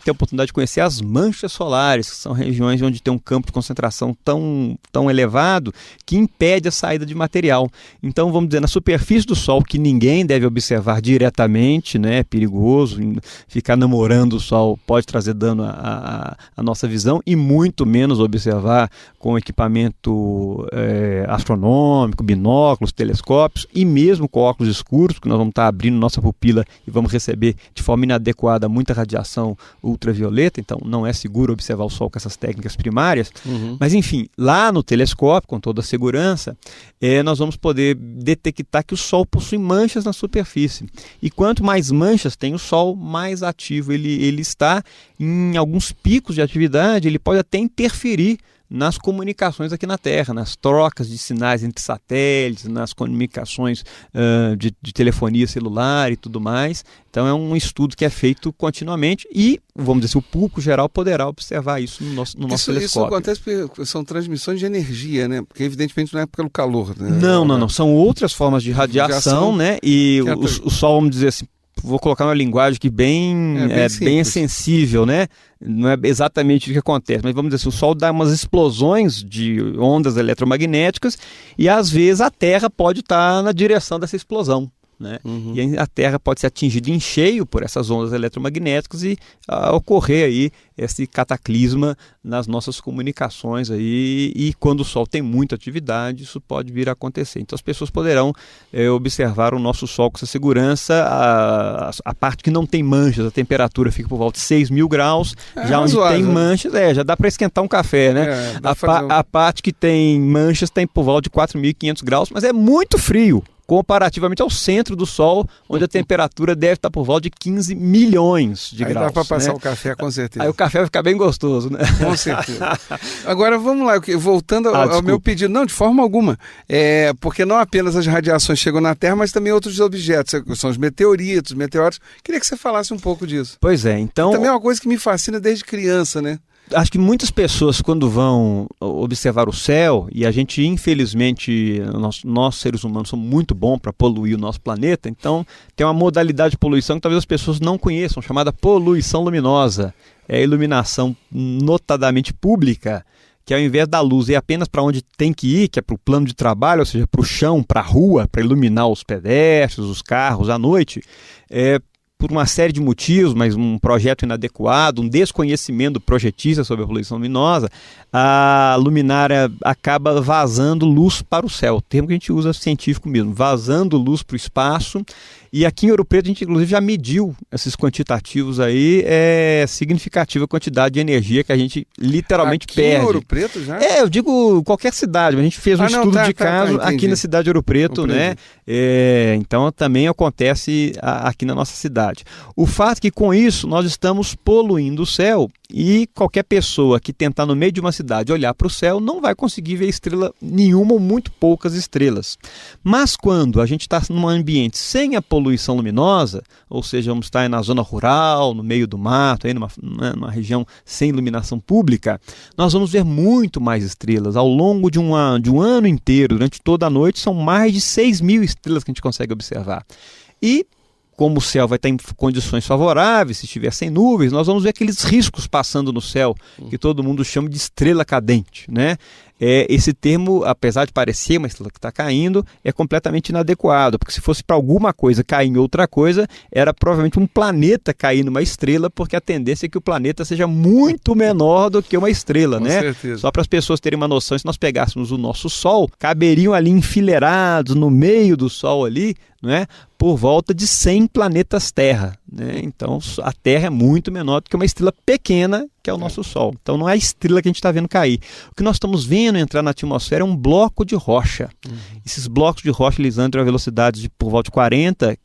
a oportunidade de conhecer as manchas solares, que são regiões onde tem um campo de concentração tão elevado que impede a saída de material. Então, vamos dizer, na superfície do Sol, que ninguém deve observar diretamente, né? É perigoso, ficar namorando o Sol pode trazer dano à nossa visão, e muito menos observar com equipamento astronômico, binóculos, telescópios, e mesmo com óculos escuros, porque nós vamos estar abrindo nossa pupila e vamos receber de forma inadequada muita radiação ultravioleta, então não é seguro observar o Sol com essas técnicas primárias, mas enfim, lá no telescópio, com toda a segurança, nós vamos poder detectar que o Sol possui manchas na superfície, e quanto mais manchas tem o Sol, mais ativo ele está. Em alguns picos de atividade, ele pode até interferir nas comunicações aqui na Terra, nas trocas de sinais entre satélites, nas comunicações de telefonia celular e tudo mais. Então é um estudo que é feito continuamente e, vamos dizer assim, o público geral poderá observar isso no nosso telescópio. Isso acontece porque são transmissões de energia, né? Porque evidentemente não é pelo calor, né? Não. São outras formas de radiação, né? E o Sol, vamos dizer assim, vou colocar uma linguagem que bem sensível, né? Não é exatamente o que acontece, mas vamos dizer assim, o Sol dá umas explosões de ondas eletromagnéticas e às vezes a Terra pode estar na direção dessa explosão, né? E a Terra pode ser atingida em cheio por essas ondas eletromagnéticas e ocorrer aí esse cataclisma nas nossas comunicações aí, e quando o Sol tem muita atividade, isso pode vir a acontecer. Então as pessoas poderão observar o nosso Sol com essa segurança, a parte que não tem manchas, a temperatura fica por volta de 6.000 graus, já onde tem manchas, já dá para esquentar um café, né? A parte que tem manchas tem por volta de 4.500 graus, mas é muito frio, comparativamente ao centro do Sol, onde a temperatura deve estar por volta de 15 milhões de graus. Dá para passar, né? O café, com certeza. Aí o café vai ficar bem gostoso, né? Com certeza. Agora vamos lá, voltando ao meu pedido. Não, de forma alguma. Porque não apenas as radiações chegam na Terra, mas também outros objetos. São os meteoritos, meteoros. Queria que você falasse um pouco disso. Pois é, então... Também é uma coisa que me fascina desde criança, né? Acho que muitas pessoas, quando vão observar o céu, e a gente, infelizmente, nós seres humanos somos muito bons para poluir o nosso planeta, então tem uma modalidade de poluição que talvez as pessoas não conheçam, chamada poluição luminosa. É a iluminação notadamente pública, que ao invés da luz ir apenas para onde tem que ir, que é para o plano de trabalho, ou seja, para o chão, para a rua, para iluminar os pedestres, os carros à noite, por uma série de motivos, mas um projeto inadequado, um desconhecimento do projetista sobre a poluição luminosa, a luminária acaba vazando luz para o céu, termo que a gente usa científico mesmo, vazando luz para o espaço. E aqui em Ouro Preto a gente inclusive já mediu esses quantitativos aí, significativa quantidade de energia que a gente literalmente perde. Aqui em Ouro Preto já? Eu digo qualquer cidade, mas a gente fez um estudo de caso aqui na cidade de Ouro Preto, né? Então também acontece aqui na nossa cidade. O fato é que com isso nós estamos poluindo o céu, e qualquer pessoa que tentar no meio de uma cidade olhar para o céu não vai conseguir ver estrela nenhuma ou muito poucas estrelas. Mas quando a gente está num ambiente sem a poluição luminosa, ou seja, vamos estar na zona rural, no meio do mato, aí numa região sem iluminação pública, nós vamos ver muito mais estrelas. Ao longo de um ano inteiro, durante toda a noite, são mais de 6.000 estrelas que a gente consegue observar. E como o céu vai estar em condições favoráveis, se estiver sem nuvens, nós vamos ver aqueles riscos passando no céu, que todo mundo chama de estrela cadente, né? Esse termo, apesar de parecer uma estrela que está caindo, é completamente inadequado, porque se fosse para alguma coisa cair em outra coisa, era provavelmente um planeta cair numa estrela, porque a tendência é que o planeta seja muito menor do que uma estrela, né? Certeza. Só para as pessoas terem uma noção, se nós pegássemos o nosso Sol, caberiam ali enfileirados no meio do Sol ali, né, por volta de 100 planetas Terra, né? Então a Terra é muito menor do que uma estrela pequena, que é o nosso Sol. Então não é a estrela que a gente está vendo cair. O que nós estamos vendo entrar na atmosfera é um bloco de rocha. Esses blocos de rocha eles andam a velocidades de por volta de 40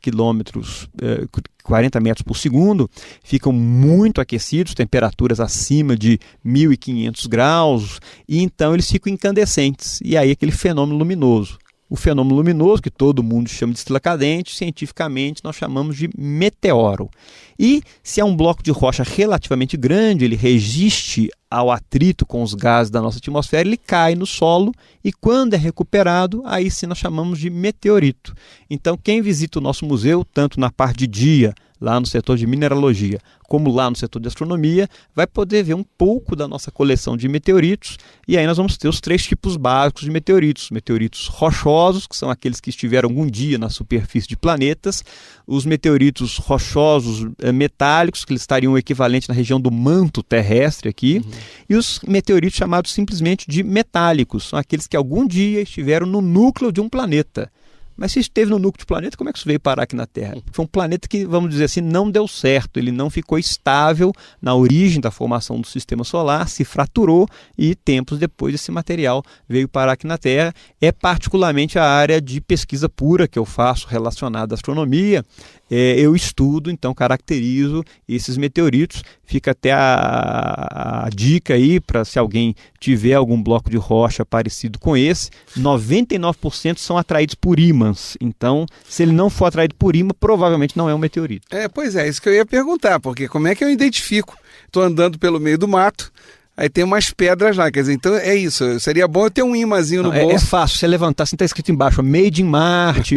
metros por segundo, ficam muito aquecidos, temperaturas acima de 1.500 graus, e então eles ficam incandescentes. E aí aquele fenômeno luminoso. O fenômeno luminoso, que todo mundo chama de estrela cadente, cientificamente nós chamamos de meteoro. E se é um bloco de rocha relativamente grande, ele resiste ao atrito com os gases da nossa atmosfera, ele cai no solo e quando é recuperado, aí sim nós chamamos de meteorito. Então quem visita o nosso museu, tanto na parte de dia, lá no setor de mineralogia, como lá no setor de astronomia, vai poder ver um pouco da nossa coleção de meteoritos, e aí nós vamos ter os 3 tipos básicos de meteoritos. Meteoritos rochosos, que são aqueles que estiveram algum dia na superfície de planetas, os meteoritos rochosos metálicos, que eles estariam o equivalente na região do manto terrestre aqui, e os meteoritos chamados simplesmente de metálicos, são aqueles que algum dia estiveram no núcleo de um planeta. Mas se esteve no núcleo do planeta, como é que isso veio parar aqui na Terra? Foi um planeta que, vamos dizer assim, não deu certo, ele não ficou estável na origem da formação do sistema solar, se fraturou e tempos depois esse material veio parar aqui na Terra. É particularmente a área de pesquisa pura que eu faço relacionada à astronomia. Eu estudo, então caracterizo esses meteoritos. Fica até a dica aí para se alguém tiver algum bloco de rocha parecido com esse, 99% são atraídos por ímãs. Então, se ele não for atraído por ímã, provavelmente não é um meteorito. Pois é, isso que eu ia perguntar, porque como é que eu identifico? Estou andando pelo meio do mato, Aí tem umas pedras lá, quer dizer, então é isso. Seria bom eu ter um imãzinho no bolso. É fácil, você levantar, assim, tá escrito embaixo, Made in Marte.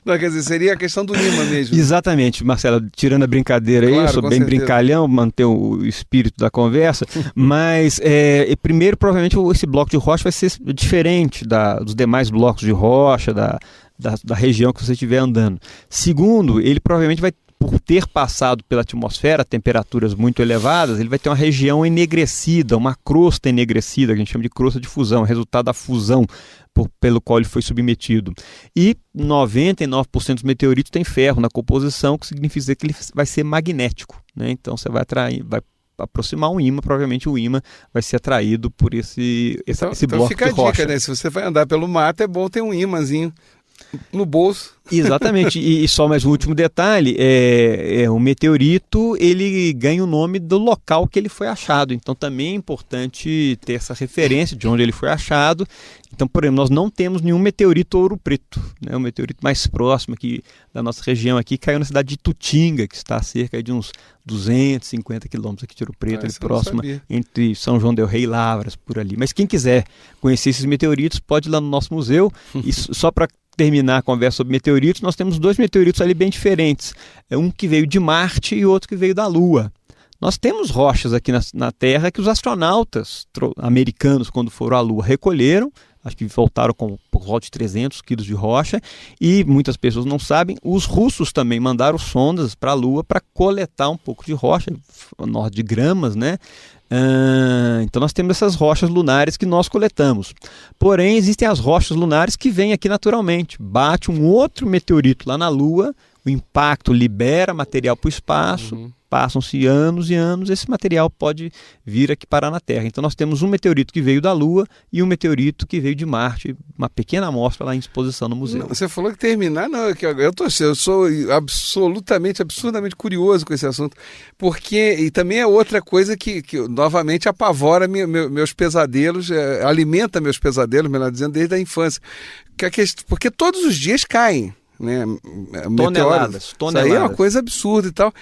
Não, quer dizer, seria a questão do imã mesmo. Exatamente, Marcelo, tirando a brincadeira aí, eu sou bem brincalhão, manter o espírito da conversa, mas primeiro, provavelmente, esse bloco de rocha vai ser diferente dos demais blocos de rocha, da região que você estiver andando. Segundo, ele provavelmente vai, por ter passado pela atmosfera a temperaturas muito elevadas, ele vai ter uma região enegrecida, uma crosta enegrecida, que a gente chama de crosta de fusão, resultado da fusão pelo qual ele foi submetido. E 99% dos meteoritos tem ferro na composição, que significa que ele vai ser magnético, né? Então você vai aproximar um ímã, provavelmente o ímã vai ser atraído por esse bloco fica de rocha. A dica, né? Se você vai andar pelo mato, é bom ter um ímãzinho no bolso. Exatamente, e só mais um último detalhe, o meteorito, ele ganha o nome do local que ele foi achado, então também é importante ter essa referência de onde ele foi achado. Então, por exemplo, nós não temos nenhum meteorito Ouro Preto, né? O meteorito mais próximo aqui da nossa região aqui caiu na cidade de Tutinga, que está a cerca de uns 250 quilômetros aqui de Ouro Preto, próximo entre São João del Rei e Lavras, por ali. Mas quem quiser conhecer esses meteoritos, pode ir lá no nosso museu, e só para terminar a conversa sobre meteoritos, nós temos 2 meteoritos ali bem diferentes. Um que veio de Marte e outro que veio da Lua. Nós temos rochas aqui na Terra que os astronautas americanos, quando foram à Lua, recolheram, acho que voltaram com por volta de 300 quilos de rocha, e muitas pessoas não sabem, os russos também mandaram sondas para a Lua para coletar um pouco de rocha, de gramas, né? Então nós temos essas rochas lunares que nós coletamos. Porém, existem as rochas lunares que vêm aqui naturalmente. Bate um outro meteorito lá na Lua, o impacto libera material para o espaço, passam-se anos e anos, esse material pode vir aqui parar na Terra. Então nós temos um meteorito que veio da Lua e um meteorito que veio de Marte, uma pequena amostra lá em exposição no museu. Não, você falou que terminar, não, eu sou absurdamente curioso com esse assunto, porque, e também é outra coisa que novamente apavora meus pesadelos, alimenta meus pesadelos, melhor dizendo, desde a infância, porque todos os dias caem, né, toneladas. Isso aí é uma coisa absurda e tal.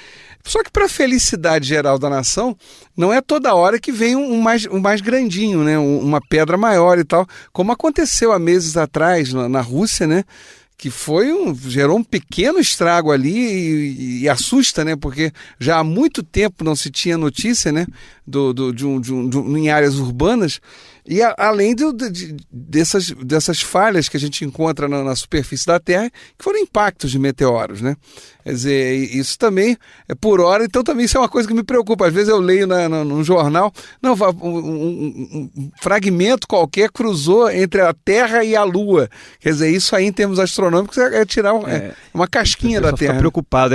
Só que para a felicidade geral da nação, não é toda hora que vem um mais grandinho, né, uma pedra maior e tal, como aconteceu há meses atrás na Rússia, né, que gerou um pequeno estrago ali e assusta, né, porque já há muito tempo não se tinha notícia, né, em áreas urbanas. E além dessas falhas que a gente encontra na superfície da Terra, que foram impactos de meteoros, né? Quer dizer, isso também é por hora, então também isso é uma coisa que me preocupa. Às vezes eu leio no jornal, um fragmento qualquer cruzou entre a Terra e a Lua. Quer dizer, isso aí em termos astronômicos é tirar uma casquinha da Terra. Fica preocupado.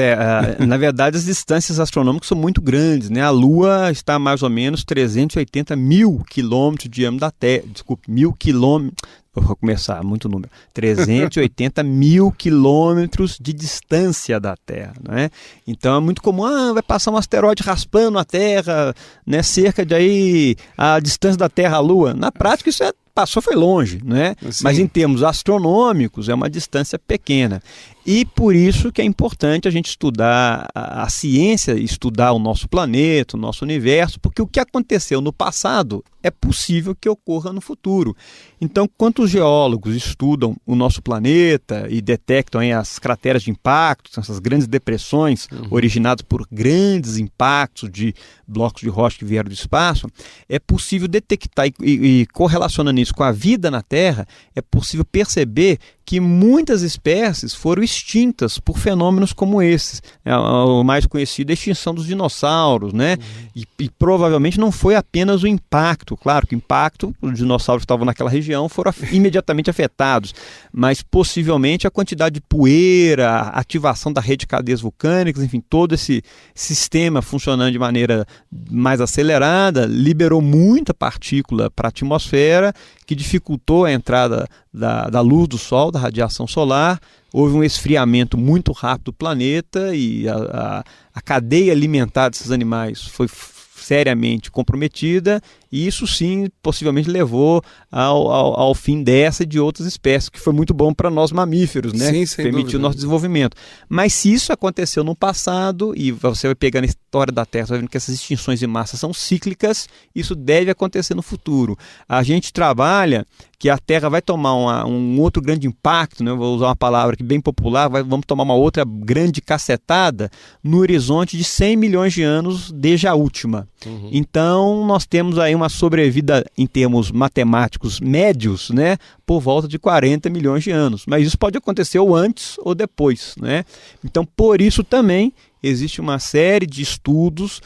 Na verdade, as distâncias astronômicas são muito grandes, né? A Lua está a mais ou menos 380 mil quilômetros de diâmetro da Terra. Desculpe, 1000 quilômetros. Vou começar, muito número. 380 mil quilômetros de distância da Terra, né? Então é muito comum, vai passar um asteroide raspando a Terra, né? Cerca de aí a distância da Terra à Lua. Na prática isso passou, foi longe, né? Mas em termos astronômicos é uma distância pequena. E por isso que é importante a gente estudar a ciência, estudar o nosso planeta, o nosso universo, porque o que aconteceu no passado é possível que ocorra no futuro. Então, quando os geólogos estudam o nosso planeta e detectam aí as crateras de impacto, essas grandes depressões originadas por grandes impactos de blocos de rocha que vieram do espaço, é possível detectar e correlacionando isso com a vida na Terra, é possível perceber que muitas espécies foram extintas por fenômenos como esses. O mais conhecido é a extinção dos dinossauros, né? E provavelmente não foi apenas o impacto. Claro que o impacto, os dinossauros que estavam naquela região foram imediatamente afetados, mas possivelmente a quantidade de poeira, a ativação da rede de cadeias vulcânicas, enfim, todo esse sistema funcionando de maneira mais acelerada, liberou muita partícula para a atmosfera, que dificultou a entrada da luz do Sol, da radiação solar, houve um esfriamento muito rápido do planeta e a cadeia alimentar desses animais foi seriamente comprometida, e isso sim possivelmente levou ao fim dessa e de outras espécies, que foi muito bom para nós mamíferos, né? Sim, sem permitiu dúvida. o nosso desenvolvimento. Mas se isso aconteceu no passado, e você vai pegando a história da Terra, você vai vendo que essas extinções de massa são cíclicas, isso deve acontecer no futuro. A gente trabalha que a Terra vai tomar um outro grande impacto, né? Eu vou usar uma palavra aqui bem popular, vamos tomar uma outra grande cacetada no horizonte de 100 milhões de anos desde a última. Então nós temos aí uma sobrevida em termos matemáticos médios, né, por volta de 40 milhões de anos. Mas isso pode acontecer ou antes ou depois, né? Então por isso também existe uma série de estudos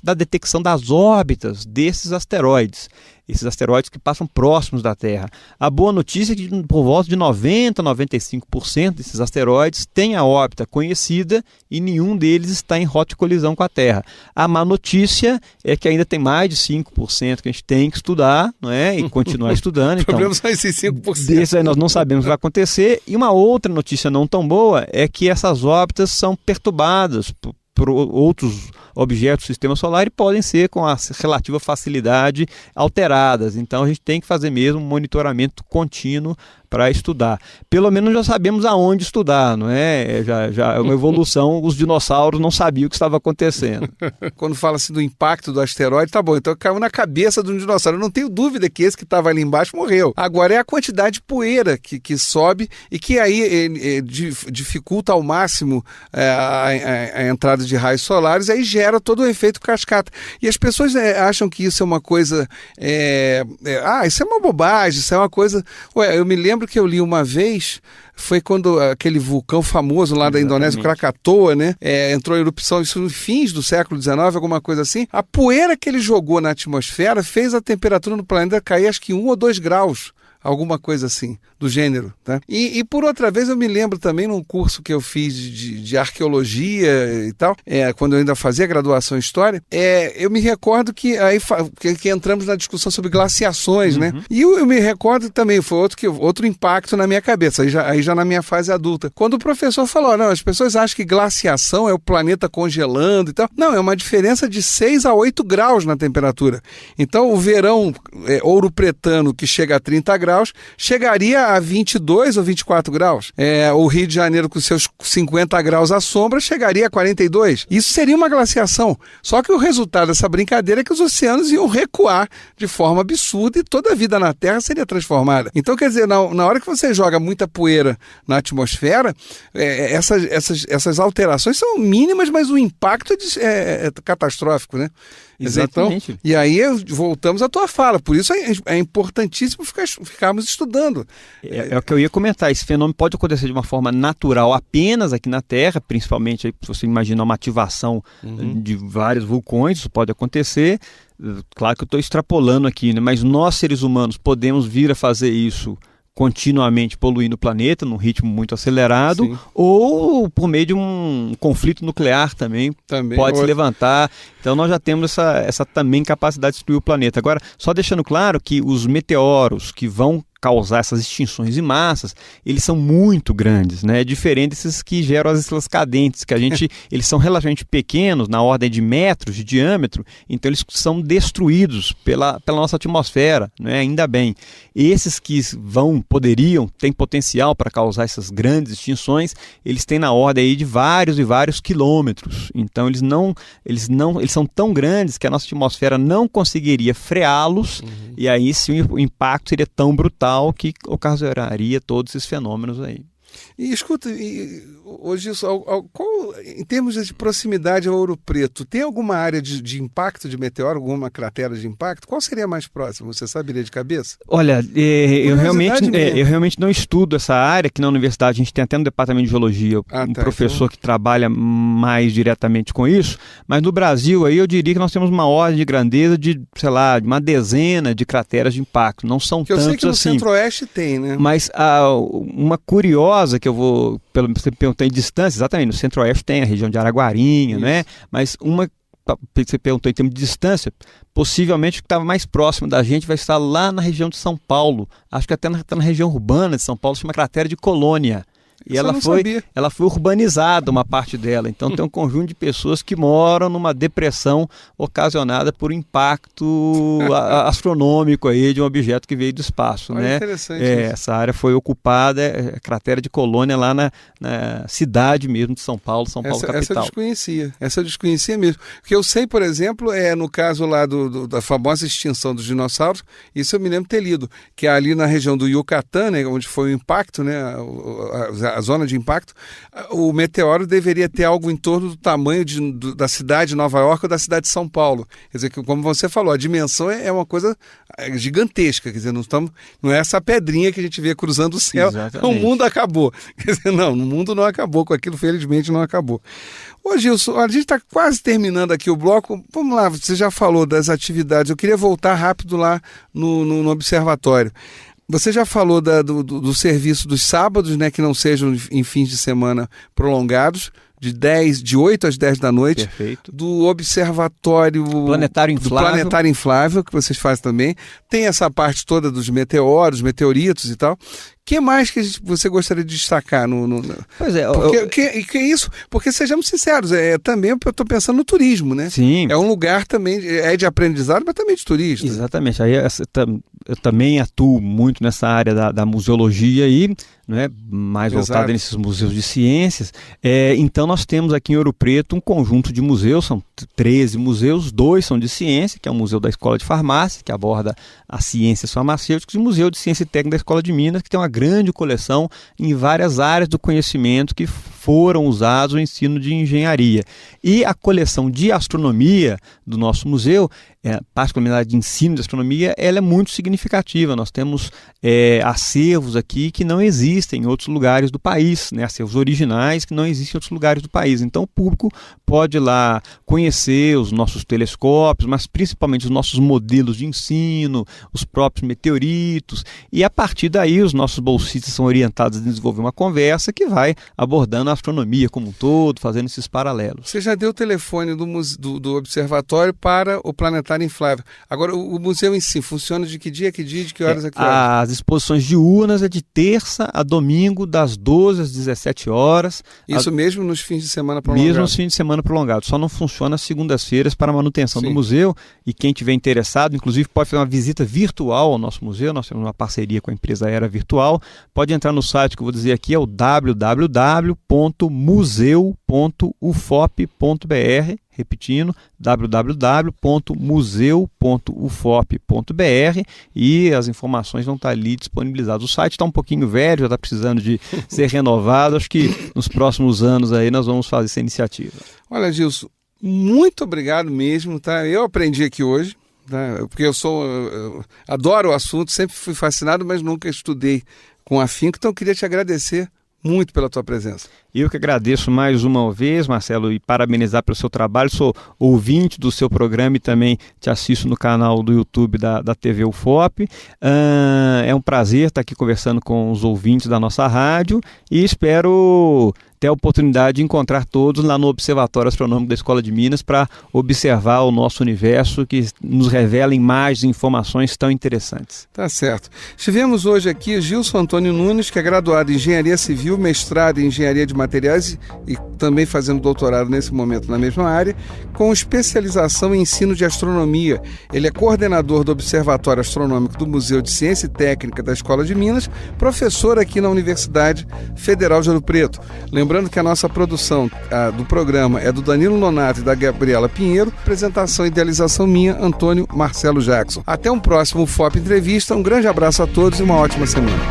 da detecção das órbitas desses asteroides. Esses asteroides que passam próximos da Terra. A boa notícia é que por volta de 90% a 95% desses asteroides têm a órbita conhecida e nenhum deles está em rota de colisão com a Terra. A má notícia é que ainda tem mais de 5% que a gente tem que estudar, não é? E continuar estudando. O problema são esses 5%. Desses aí nós não sabemos o que vai acontecer. E uma outra notícia não tão boa é que essas órbitas são perturbadas por outros objetos do sistema solar e podem ser com a relativa facilidade alteradas. Então a gente tem que fazer mesmo um monitoramento contínuo para estudar. Pelo menos já sabemos aonde estudar, não é? Já é uma evolução, os dinossauros não sabiam o que estava acontecendo. Quando fala-se do impacto do asteroide, tá bom, então caiu na cabeça de um dinossauro. Eu não tenho dúvida que esse que estava ali embaixo morreu. Agora é a quantidade de poeira que sobe e que aí dificulta ao máximo a entrada de raios solares, aí gera todo o efeito cascata. E as pessoas acham que isso é uma coisa... isso é uma bobagem, isso é uma coisa... eu me lembro que eu li uma vez, foi quando aquele vulcão famoso lá da Indonésia, o Krakatoa, né, entrou em erupção, isso no fins do século XIX, alguma coisa assim. A poeira que ele jogou na atmosfera fez a temperatura no planeta cair acho que 1 ou 2 graus. Alguma coisa assim, do gênero. Tá? E por outra vez eu me lembro também num curso que eu fiz de arqueologia e tal, quando eu ainda fazia graduação em História, eu me recordo que aí que entramos na discussão sobre glaciações, né? E eu me recordo também, foi outro impacto na minha cabeça, aí já na minha fase adulta. Quando o professor falou, não, as pessoas acham que glaciação é o planeta congelando e tal. Não, é uma diferença de 6 a 8 graus na temperatura. Então o verão ouro-pretano que chega a 30 graus, chegaria a 22 ou 24 graus. O Rio de Janeiro, com seus 50 graus à sombra, chegaria a 42. Isso seria uma glaciação. Só que o resultado dessa brincadeira é que os oceanos iam recuar de forma absurda e toda a vida na Terra seria transformada. Então, quer dizer, na hora que você joga muita poeira na atmosfera, essas alterações são mínimas, mas o impacto é catastrófico, né? Exatamente. Então, e aí voltamos à tua fala, por isso é importantíssimo ficarmos estudando. É o que eu ia comentar, esse fenômeno pode acontecer de uma forma natural apenas aqui na Terra, principalmente aí, se você imagina uma ativação de vários vulcões, isso pode acontecer. Claro que eu estou extrapolando aqui, né? Mas nós seres humanos podemos vir a fazer isso continuamente poluindo o planeta num ritmo muito acelerado. Sim. Ou por meio de um conflito nuclear também pode se levantar. Então nós já temos essa também capacidade de destruir o planeta. Agora, só deixando claro que os meteoros que vão causar essas extinções em massas, eles são muito grandes, né? É diferente desses que geram as estrelas cadentes, que eles são relativamente pequenos, na ordem de metros de diâmetro, então eles são destruídos pela nossa atmosfera, né? Ainda bem. Esses que têm potencial para causar essas grandes extinções, eles têm na ordem aí de vários e vários quilômetros. Então eles são tão grandes que a nossa atmosfera não conseguiria freá-los, e aí sim o impacto seria tão brutal que ocasionaria todos esses fenômenos aí. E escuta, hoje em termos de proximidade ao Ouro Preto, tem alguma área de impacto de meteoro, alguma cratera de impacto? Qual seria mais próximo? Você saberia de cabeça? Olha, eu realmente não estudo essa área, que na universidade a gente tem até no departamento de geologia professor que trabalha mais diretamente com isso, mas no Brasil aí eu diria que nós temos uma ordem de grandeza de, sei lá, de uma dezena de crateras de impacto, não são tantos assim. Eu sei que no Centro-Oeste tem, né? Mas uma curiosa que eu vou, você perguntou em distância, exatamente, no Centro-Oeste tem a região de Araguarinha, né? Mas você perguntou em termos de distância, possivelmente o que estava mais próximo da gente vai estar lá na região de São Paulo, acho que até na região urbana de São Paulo, chama cratera de Colônia, E ela foi urbanizada, uma parte dela. Então tem um conjunto de pessoas que moram numa depressão ocasionada por impacto astronômico aí de um objeto que veio do espaço. Olha, né? Interessante isso. Essa área foi ocupada, cratera de Colônia, lá na cidade mesmo de São Paulo capital. Essa eu desconhecia mesmo. Porque eu sei, por exemplo, no caso lá da famosa extinção dos dinossauros, isso eu me lembro ter lido, que é ali na região do Yucatán, né, onde foi o impacto, né, a zona de impacto, o meteoro deveria ter algo em torno do tamanho da cidade de Nova York ou da cidade de São Paulo. Quer dizer, que, como você falou, a dimensão é uma coisa gigantesca. Quer dizer, não é essa pedrinha que a gente vê cruzando o céu. Exatamente. O mundo acabou. Quer dizer, não, o mundo não acabou com aquilo, felizmente não acabou. Ô Gilson, a gente está quase terminando aqui o bloco. Vamos lá, você já falou das atividades. Eu queria voltar rápido lá no observatório. Você já falou do serviço dos sábados, né, que não sejam em fins de semana prolongados, de 8 às 10 da noite. Perfeito. Do observatório Planetário Inflável, que vocês fazem também. Tem essa parte toda dos meteoros, meteoritos e tal. O que mais que você gostaria de destacar? Pois é. Que isso? Porque, sejamos sinceros, também eu estou pensando no turismo, né? Sim. É um lugar também, de aprendizado, mas também de turista. Exatamente. Aí eu também atuo muito nessa área da museologia aí, né? Mais voltada nesses museus de ciências. Então nós temos aqui em Ouro Preto um conjunto de museus, são 13 museus, 2 são de ciência, que é o Museu da Escola de Farmácia, que aborda as ciências farmacêuticas, e o Museu de Ciência e Técnica da Escola de Minas, que tem uma grande coleção em várias áreas do conhecimento que foram usados no ensino de engenharia. E a coleção de astronomia do nosso museu, particularmente de ensino de astronomia, ela é muito significativa. Nós temos acervos aqui que não existem em outros lugares do país, né? Acervos originais que não existem em outros lugares do país. Então o público pode ir lá conhecer os nossos telescópios, mas principalmente os nossos modelos de ensino, os próprios meteoritos, e a partir daí os nossos bolsistas são orientados a desenvolver uma conversa que vai abordando a astronomia como um todo, fazendo esses paralelos. Você já deu o telefone do observatório para o Planetário Inflável. Agora, o museu em si funciona de que dia a que dia, de que horas a que horas? As exposições diurnas é de terça a domingo, das 12 às 17 horas. Isso mesmo nos fins de semana prolongados? Mesmo nos fins de semana prolongados. Só não funciona às segundas-feiras para a manutenção do museu, e quem tiver interessado, inclusive, pode fazer uma visita virtual ao nosso museu. Nós temos uma parceria com a empresa Era Virtual. Pode entrar no site que eu vou dizer aqui, é o www.museu.ufop.br, repetindo, www.museu.ufop.br, e as informações vão estar ali disponibilizadas. O site está um pouquinho velho, já está precisando de ser renovado. Acho que nos próximos anos aí nós vamos fazer essa iniciativa. Olha, Gilson, muito obrigado mesmo, tá? Eu aprendi aqui hoje, tá? Porque eu adoro o assunto, sempre fui fascinado, mas nunca estudei com afinco, então eu queria te agradecer muito pela tua presença. Eu que agradeço mais uma vez, Marcelo, e parabenizar pelo seu trabalho. Sou ouvinte do seu programa e também te assisto no canal do YouTube da TV UFOP. É um prazer estar aqui conversando com os ouvintes da nossa rádio, e espero ter a oportunidade de encontrar todos lá no Observatório Astronômico da Escola de Minas para observar o nosso universo, que nos revela imagens e informações tão interessantes. Tá certo. Tivemos hoje aqui Gilson Antônio Nunes, que é graduado em Engenharia Civil, mestrado em Engenharia de Materiais e também fazendo doutorado nesse momento na mesma área, com especialização em ensino de astronomia. Ele é coordenador do Observatório Astronômico do Museu de Ciência e Técnica da Escola de Minas, professor aqui na Universidade Federal de Ouro Preto. Lembrando que a nossa produção do programa é do Danilo Nonato e da Gabriela Pinheiro, apresentação e idealização minha, Antônio Marcelo Jackson. Até um próximo UFOP Entrevista, um grande abraço a todos e uma ótima semana.